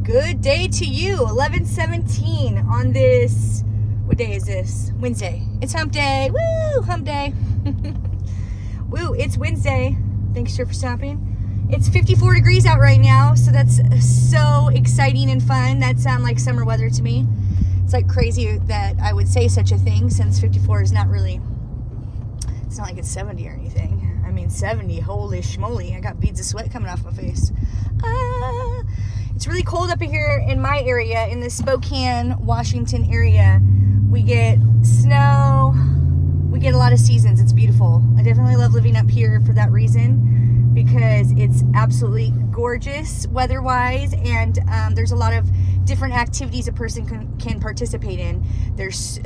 Good day to you. 11:17 on this, what day is this? Wednesday. It's hump day. Woo, hump day. Woo, it's Wednesday. Thanks, sir, for stopping. It's 54 degrees out right now, so that's so exciting and fun. That sounds like summer weather to me. It's like crazy that I would say such a thing, since 54 is not really, it's not like it's 70 or anything. I mean, 70, holy schmoly. I got beads of sweat coming off my face. It's really cold up here in my area, in the Spokane, Washington area. We get snow. We get a lot of seasons. It's beautiful. I definitely love living up here for that reason, because it's absolutely gorgeous weather-wise, and there's a lot of different activities a person can participate in. There's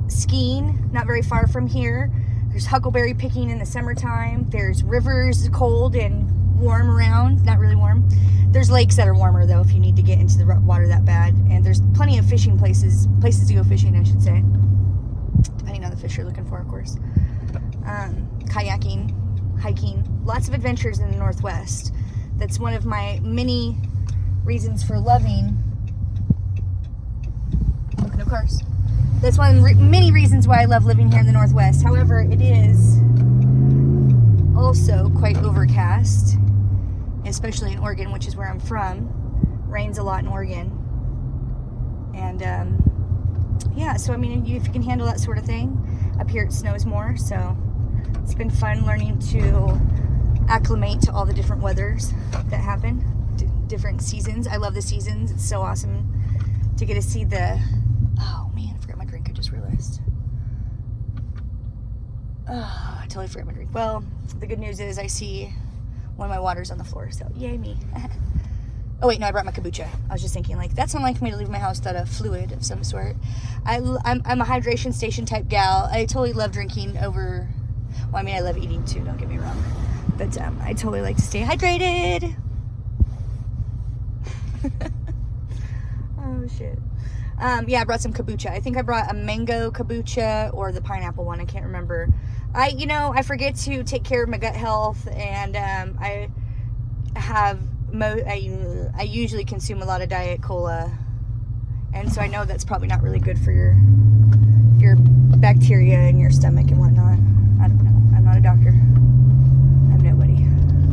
skiing, not very far from here. There's huckleberry picking in the summertime. There's rivers, cold and warm around, not really warm. There's lakes that are warmer, though, if you need to get into the water that bad. And there's plenty of fishing places to go fishing, I should say, depending on the fish you're looking for, of course. Kayaking, hiking, lots of adventures in the Northwest. That's one of my many reasons for loving. Look, no cars. That's one of the many reasons why I love living here in the Northwest. However, it is also quite overcast, especially in Oregon, which is where I'm from. Rains a lot in Oregon. And yeah, so I mean, if you can handle that sort of thing, up here it snows more, so it's been fun learning to acclimate to all the different weathers that happen, different seasons. I love the seasons. It's so awesome to get to see the, oh man, I forgot my drink, I just realized. Oh, I totally forgot my drink. Well, the good news is I see one of my waters on the floor, so yay me. Oh wait, no, I brought my kombucha. I was just thinking, like, that's unlike me to leave my house without a fluid of some sort. I'm a hydration station type gal. I totally love drinking over, well, I mean, I love eating too, don't get me wrong. But I totally like to stay hydrated. Oh shit. Yeah, I brought some kombucha. I think I brought a mango kombucha or the pineapple one. I can't remember. I forget to take care of my gut health, and I usually consume a lot of Diet Cola, and so I know that's probably not really good for your bacteria in your stomach and whatnot. I don't know. I'm not a doctor. I'm nobody.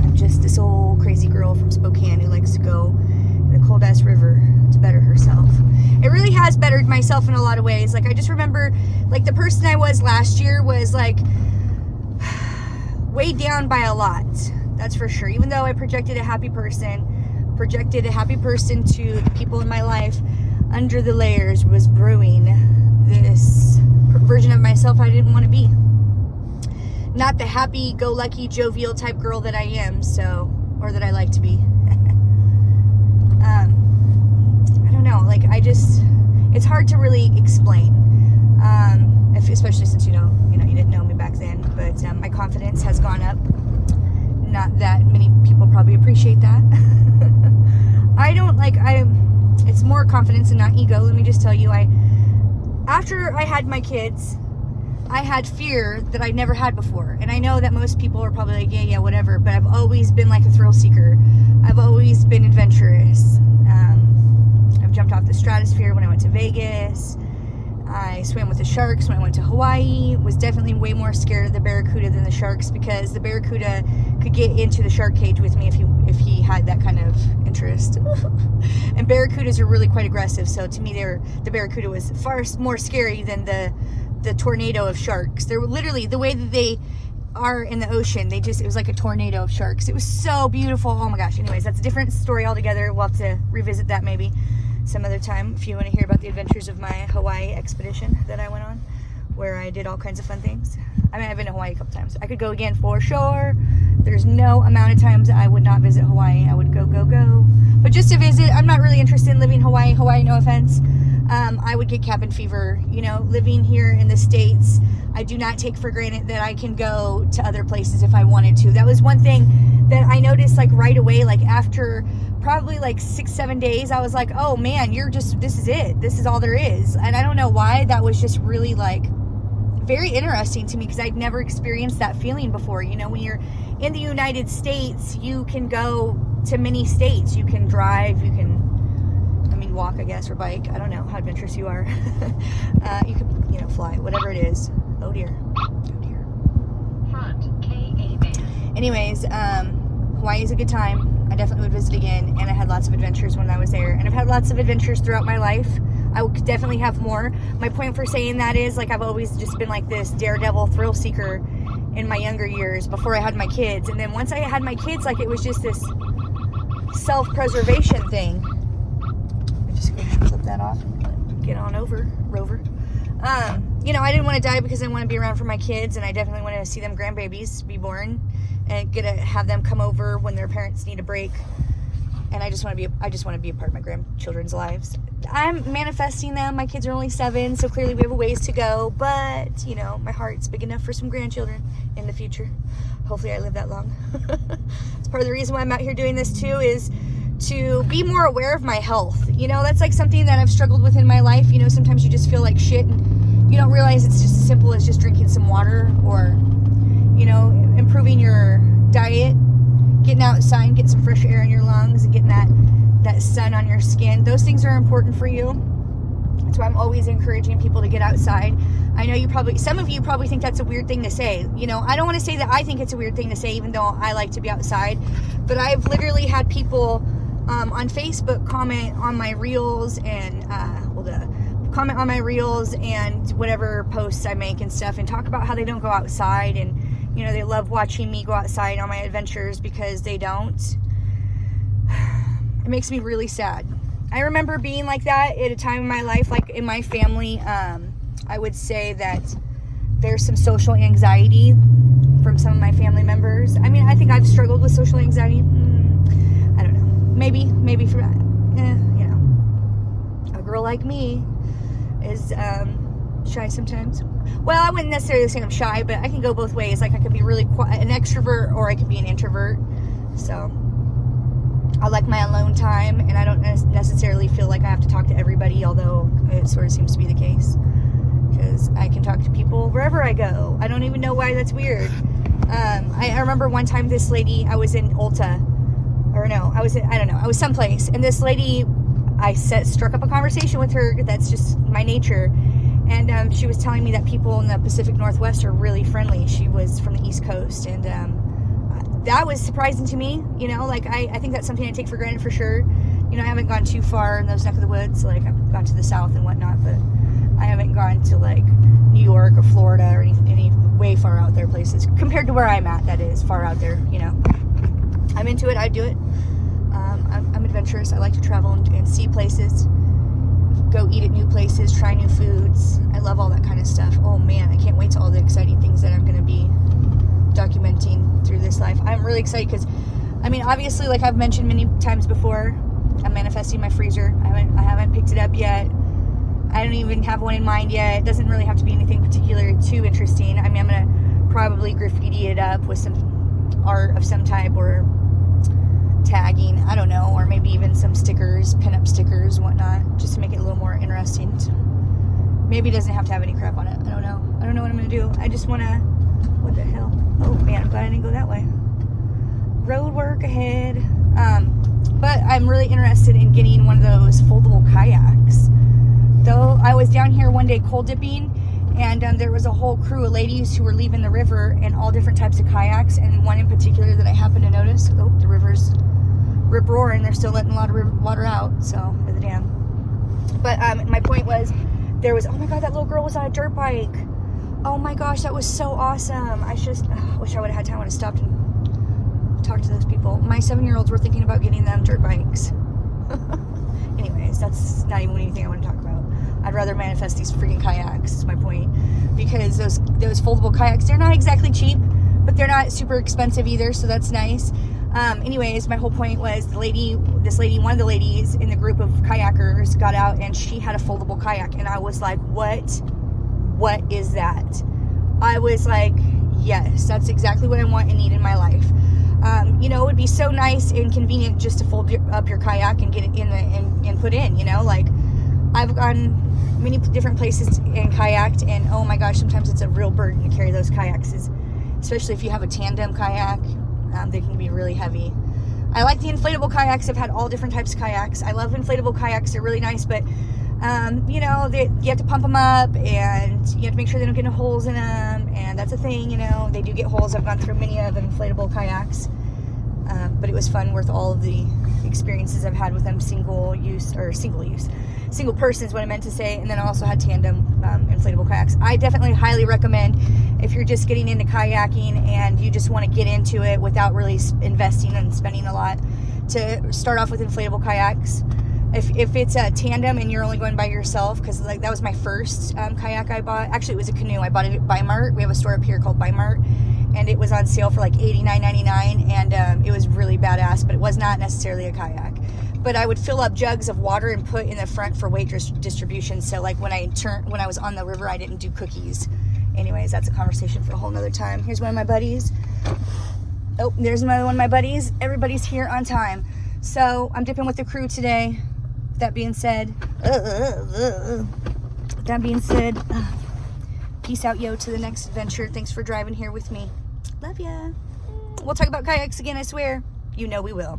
I'm just this old crazy girl from Spokane who likes to go in the cold-ass river to better herself. It really has bettered myself in a lot of ways. Like, I just remember, like, the person I was last year was, like, weighed down by a lot. That's for sure. Even though I projected a happy person to the people in my life, under the layers was brewing this version of myself I didn't want to be. Not the happy-go-lucky, jovial type girl that I am, or that I like to be. I don't know, like, it's hard to really explain, especially since, you didn't know me back then, but my confidence has gone up. Not that many people probably appreciate that. It's more confidence and not ego. Let me just tell you, after I had my kids, I had fear that I'd never had before. And I know that most people are probably like, yeah, whatever. But I've always been like a thrill seeker. I've always been adventurous. I've jumped off the stratosphere when I went to Vegas. I swam with the sharks when I went to Hawaii. Was definitely way more scared of the barracuda than the sharks, because the barracuda could get into the shark cage with me if he had that kind of interest. And barracudas are really quite aggressive. So to me, the barracuda was far more scary than the tornado of sharks. They're literally, the way that they are in the ocean, it was like a tornado of sharks. It was so beautiful. Oh my gosh. Anyways, that's a different story altogether. We'll have to revisit that maybe some other time if you want to hear about the adventures of my Hawaii expedition that I went on, where I did all kinds of fun things. I mean, I've been to Hawaii a couple times. I could go again for sure. There's no amount of times I would not visit Hawaii. I would go. But just to visit, I'm not really interested in living in Hawaii. Hawaii, no offense. I would get cabin fever. Living here in the States, I do not take for granted that I can go to other places if I wanted to. That was one thing that I noticed, like, right away, like, after probably like 6-7 days, I was like, oh man, this is it. This is all there is. And I don't know why. That was just really, like, very interesting to me, because I'd never experienced that feeling before. When you're in the United States, you can go to many states. You can drive, you can walk, I guess, or bike. I don't know how adventurous you are. You could, fly, whatever it is. Oh dear. Front KA band. Anyways, Hawaii is a good time. I definitely would visit again, and I had lots of adventures when I was there, and I've had lots of adventures throughout my life. I would definitely have more. My point for saying that is, like, I've always just been like this daredevil thrill seeker in my younger years before I had my kids, and then once I had my kids, like, it was just this self-preservation thing. I just go flip that off and get on over, Rover. I didn't want to die because I want to be around for my kids, and I definitely want to see them grandbabies be born and get to have them come over when their parents need a break. And I just want to be a part of my grandchildren's lives. I'm manifesting them. My kids are only 7, so clearly we have a ways to go, but my heart's big enough for some grandchildren in the future. Hopefully I live that long. It's part of the reason why I'm out here doing this too, is to be more aware of my health. That's like something that I've struggled with in my life. Sometimes you just feel like shit and you don't realize it's just as simple as just drinking some water, or improving your diet, getting outside, getting some fresh air in your lungs, and getting that sun on your skin. Those things are important for you. That's why I'm always encouraging people to get outside. I know some of you probably think that's a weird thing to say. I don't want to say that I think it's a weird thing to say, even though I like to be outside. But I've literally had people on Facebook comment on my reels and comment on my reels and whatever posts I make and stuff, and talk about how they don't go outside, and they love watching me go outside on my adventures because they don't. It makes me really sad. I remember being like that at a time in my life, like in my family. I would say that there's some social anxiety from some of my family members. I mean, I think I've struggled with social anxiety. I don't know. Maybe for a girl like me is shy sometimes. Well, I wouldn't necessarily say I'm shy, but I can go both ways. Like, I could be really an extrovert, or I could be an introvert. So I like my alone time, and I don't necessarily feel like I have to talk to everybody, although it sort of seems to be the case, because I can talk to people wherever I go. I don't even know why that's weird. I remember one time this lady, I was in Ulta, or no, I was someplace, and this lady, struck up a conversation with her. That's just my nature. And she was telling me that people in the Pacific Northwest are really friendly. She was from the East Coast, and that was surprising to me. I think that's something I take for granted for sure. I haven't gone too far in those neck of the woods. Like, I've gone to the South and whatnot, but I haven't gone to like New York or Florida or any way far out there places compared to where I'm at. That is far out there. I'm into it. I do it. I'm adventurous. I like to travel and see places, go eat at new places, try new foods. I love all that kind of stuff. Oh man, I can't wait to all the exciting things that I'm going to be documenting through this life. I'm really excited because, obviously, like I've mentioned many times before, I'm manifesting my freezer. I haven't picked it up yet. I don't even have one in mind yet. It doesn't really have to be anything particularly too interesting. I'm going to probably graffiti it up with some art of some type, or tagging, I don't know, or maybe even some stickers, pin-up stickers, whatnot, just to make it a little more interesting. Maybe it doesn't have to have any crap on it. I don't know what I'm gonna do. I just wanna, what the hell? Oh man, I'm glad I didn't go that way. Road work ahead. But I'm really interested in getting one of those foldable kayaks. Though I was down here one day cold dipping, and there was a whole crew of ladies who were leaving the river in all different types of kayaks, and one in particular that I happened to notice. Oh, the river's rip-roaring. They're still letting a lot of water out, so for the dam. But my point was, oh my god, that little girl was on a dirt bike. Oh my gosh, that was so awesome. I wish I would have had time. I would have stopped and talked to those people. My 7-year-olds were thinking about getting them dirt bikes. Anyways, that's not even anything I want to talk about. I'd rather manifest these freaking kayaks, is my point. Because those foldable kayaks, they're not exactly cheap, but they're not super expensive either, so that's nice. Anyways, my whole point was one of the ladies in the group of kayakers got out, and she had a foldable kayak, and I was like, what is that? I was like, yes, that's exactly what I want and need in my life. It would be so nice and convenient just to fold up your kayak and get it in and put in, like, I've gone many different places and kayaked, and oh my gosh, sometimes it's a real burden to carry those kayaks, especially if you have a tandem kayak. They can be really heavy. I like the inflatable kayaks. I've had all different types of kayaks. I love inflatable kayaks. They're really nice, but you know, you have to pump them up, and you have to make sure they don't get no holes in them, and that's a thing, you know. They do get holes. I've gone through many of inflatable kayaks, but it was fun, worth all of the experiences I've had with them. Single person is what I meant to say. And then I also had tandem inflatable kayaks. I definitely highly recommend, if you're just getting into kayaking and you just want to get into it without really investing and spending a lot, to start off with inflatable kayaks. If it's a tandem and you're only going by yourself, because like that was my first kayak I bought. Actually, it was a canoe. I bought it at Bi-Mart. We have a store up here called Bi-Mart, and it was on sale for like $89.99, and it was really badass, but it was not necessarily a kayak. But I would fill up jugs of water and put in the front for weight distribution. So like when I was on the river, I didn't do cookies. Anyways, that's a conversation for a whole nother time. Here's one of my buddies. Oh, there's another one of my buddies. Everybody's here on time. So I'm dipping with the crew today. That being said, peace out, yo, to the next adventure. Thanks for driving here with me. Love ya. We'll talk about kayaks again, I swear. You know we will.